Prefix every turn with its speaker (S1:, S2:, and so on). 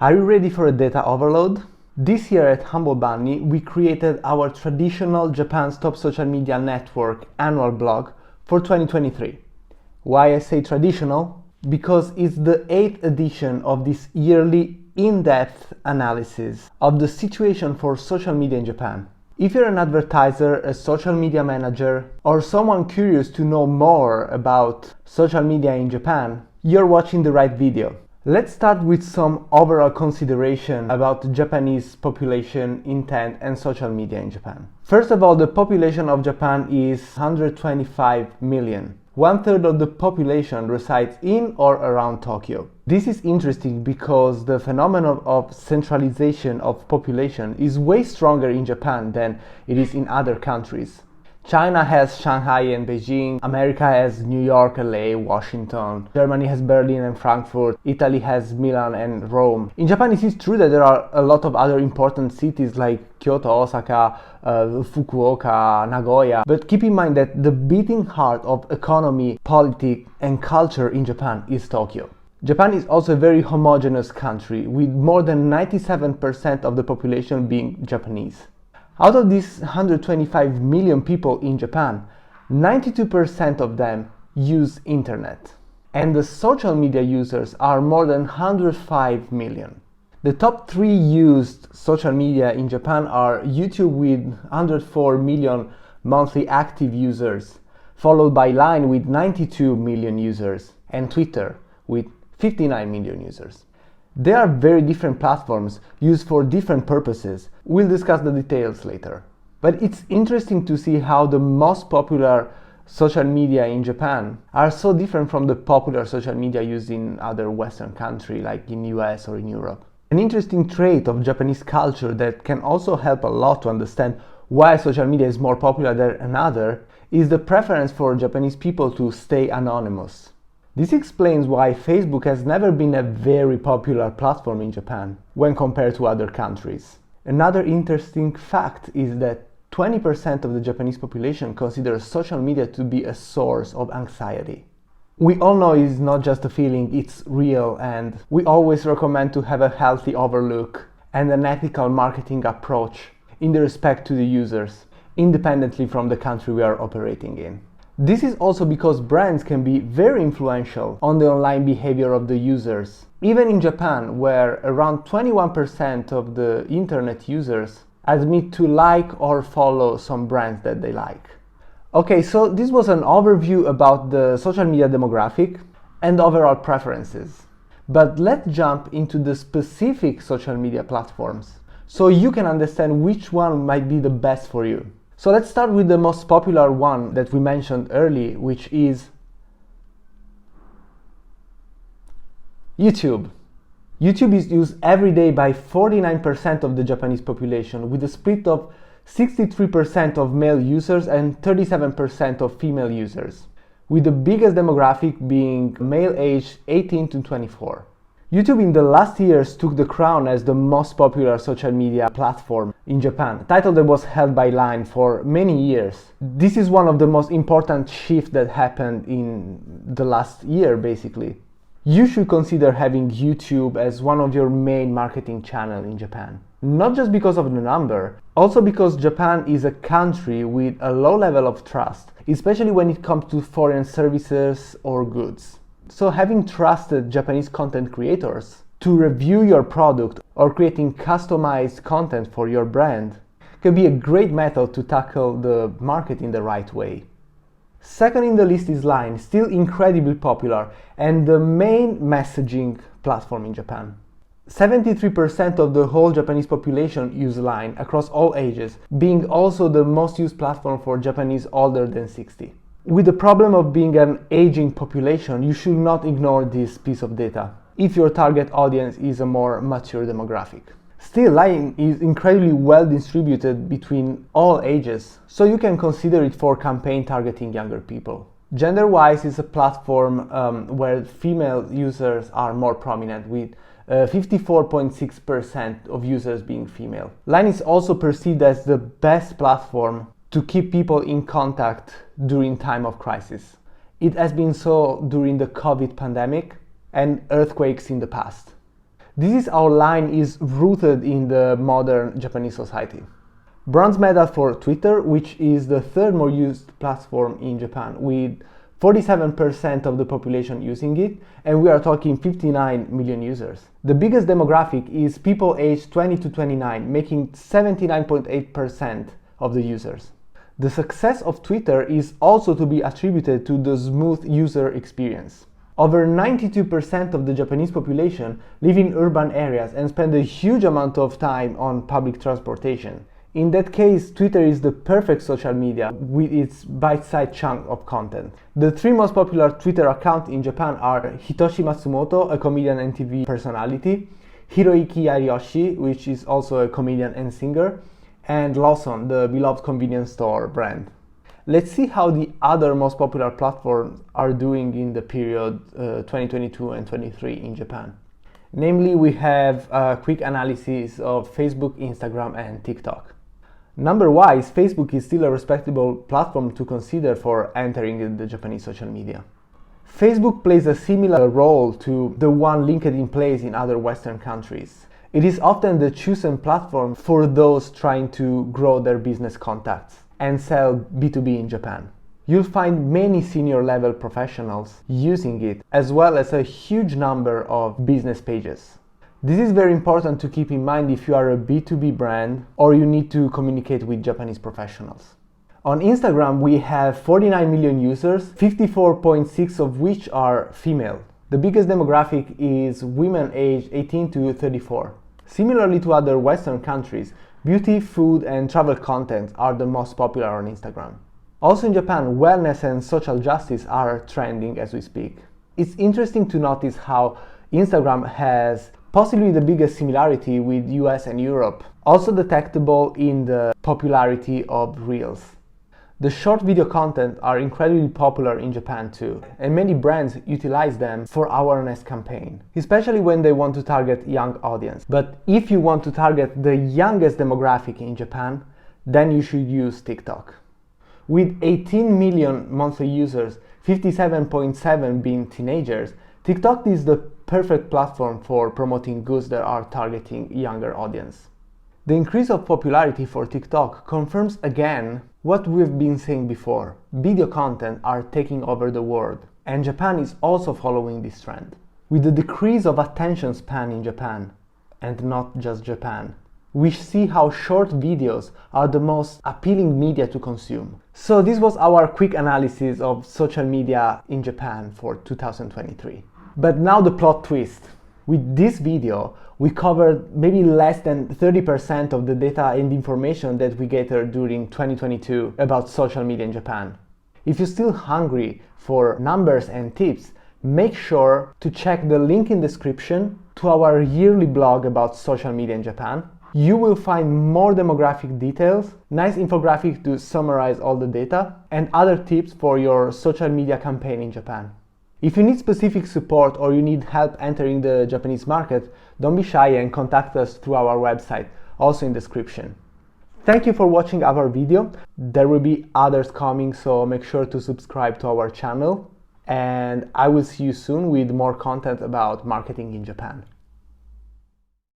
S1: Are you ready for a data overload? This year at Humble Bunny, we created our traditional Japan's top social media network annual blog for 2023. Why I say traditional? Because it's the 8th edition of this yearly in-depth analysis of the situation for social media in Japan. If you're an advertiser, a social media manager, or someone curious to know more about social media in Japan, you're watching the right video. Let's start with some overall consideration about the Japanese population, intent, and social media in Japan. First of all, the population of Japan is 125 million. 1/3 of the population resides in or around Tokyo. This is interesting because the phenomenon of centralization of population is way stronger in Japan than it is in other countries. China has Shanghai and Beijing, America has New York, LA, Washington, Germany has Berlin and Frankfurt, Italy has Milan and Rome. In Japan, it is true that there are a lot of other important cities like Kyoto, Osaka, Fukuoka, Nagoya, but keep in mind that the beating heart of economy, politics and culture in Japan is Tokyo. Japan is also a very homogeneous country, with more than 97% of the population being Japanese. Out of these 125 million people in Japan, 92% of them use internet. And the social media users are more than 105 million. The top 3 used social media in Japan are YouTube with 104 million monthly active users, followed by Line with 92 million users, and Twitter with 59 million users. They are very different platforms used for different purposes. We'll discuss the details later. But it's interesting to see how the most popular social media in Japan are so different from the popular social media used in other Western countries like in US or in Europe. An interesting trait of Japanese culture that can also help a lot to understand why social media is more popular than another is the preference for Japanese people to stay anonymous. This explains why Facebook has never been a very popular platform in Japan when compared to other countries. Another interesting fact is that 20% of the Japanese population considers social media to be a source of anxiety. We all know it's not just a feeling, it's real, and we always recommend to have a healthy overlook and an ethical marketing approach in the respect to the users, independently from the country we are operating in. This is also because brands can be very influential on the online behavior of the users. Even in Japan, where around 21% of the internet users admit to like or follow some brands that they like. Okay, so this was an overview about the social media demographic and overall preferences. But let's jump into the specific social media platforms so you can understand which one might be the best for you. So let's start with the most popular one that we mentioned earlier, which is YouTube. YouTube is used every day by 49% of the Japanese population, with a split of 63% of male users and 37% of female users, with the biggest demographic being male aged 18 to 24. YouTube in the last years took the crown as the most popular social media platform in Japan, a title that was held by Line for many years. This is one of the most important shifts that happened in the last year, basically. You should consider having YouTube as one of your main marketing channels in Japan. Not just because of the number, also because Japan is a country with a low level of trust, especially when it comes to foreign services or goods. So having trusted Japanese content creators to review your product or creating customized content for your brand can be a great method to tackle the market in the right way. Second in the list is Line, still incredibly popular and the main messaging platform in Japan. 73% of the whole Japanese population use Line across all ages, being also the most used platform for Japanese older than 60. With the problem of being an aging population, you should not ignore this piece of data if your target audience is a more mature demographic. Still, Line is incredibly well distributed between all ages, so you can consider it for campaign targeting younger people. Gender-wise, it's a platform where female users are more prominent, with 54.6% of users being female. Line is also perceived as the best platform to keep people in contact during time of crisis. It has been so during the COVID pandemic and earthquakes in the past. This is our line is rooted in the modern Japanese society. Bronze medal for Twitter, which is the third more used platform in Japan, with 47% of the population using it, and we are talking 59 million users. The biggest demographic is people aged 20 to 29, making 79.8% of the users. The success of Twitter is also to be attributed to the smooth user experience. Over 92% of the Japanese population live in urban areas and spend a huge amount of time on public transportation. In that case, Twitter is the perfect social media with its bite-sized chunk of content. The three most popular Twitter accounts in Japan are Hitoshi Matsumoto, a comedian and TV personality, Hiroyuki Ariyoshi, which is also a comedian and singer, and Lawson, the beloved convenience store brand. Let's see how the other most popular platforms are doing in the period 2022 and 2023 in Japan. Namely, we have a quick analysis of Facebook, Instagram, and TikTok. Number-wise, Facebook is still a respectable platform to consider for entering the Japanese social media. Facebook plays a similar role to the one LinkedIn plays in other Western countries. It is often the chosen platform for those trying to grow their business contacts and sell B2B in Japan. You'll find many senior level professionals using it, as well as a huge number of business pages. This is very important to keep in mind if you are a B2B brand or you need to communicate with Japanese professionals. On Instagram, we have 49 million users, 54.6 of which are female. The biggest demographic is women aged 18 to 34. Similarly to other Western countries, beauty, food, and travel content are the most popular on Instagram. Also in Japan, wellness and social justice are trending as we speak. It's interesting to notice how Instagram has possibly the biggest similarity with US and Europe, also detectable in the popularity of Reels. The short video content are incredibly popular in Japan too, and many brands utilize them for awareness campaign, especially when they want to target young audience. But if you want to target the youngest demographic in Japan, then you should use TikTok. With 18 million monthly users, 57.7 being teenagers, TikTok is the perfect platform for promoting goods that are targeting younger audience. The increase of popularity for TikTok confirms again what we've been saying before. Video content are taking over the world, and Japan is also following this trend. With the decrease of attention span in Japan, and not just Japan, we see how short videos are the most appealing media to consume. So this was our quick analysis of social media in Japan for 2023. But now the plot twist. With this video, we covered maybe less than 30% of the data and information that we gathered during 2022 about social media in Japan. If you're still hungry for numbers and tips, make sure to check the link in description to our yearly blog about social media in Japan. You will find more demographic details, nice infographic to summarize all the data, and other tips for your social media campaign in Japan. If you need specific support or you need help entering the Japanese market, don't be shy and contact us through our website, also in the description. Thank you for watching our video. There will be others coming, so make sure to subscribe to our channel. And I will see you soon with more content about marketing in Japan.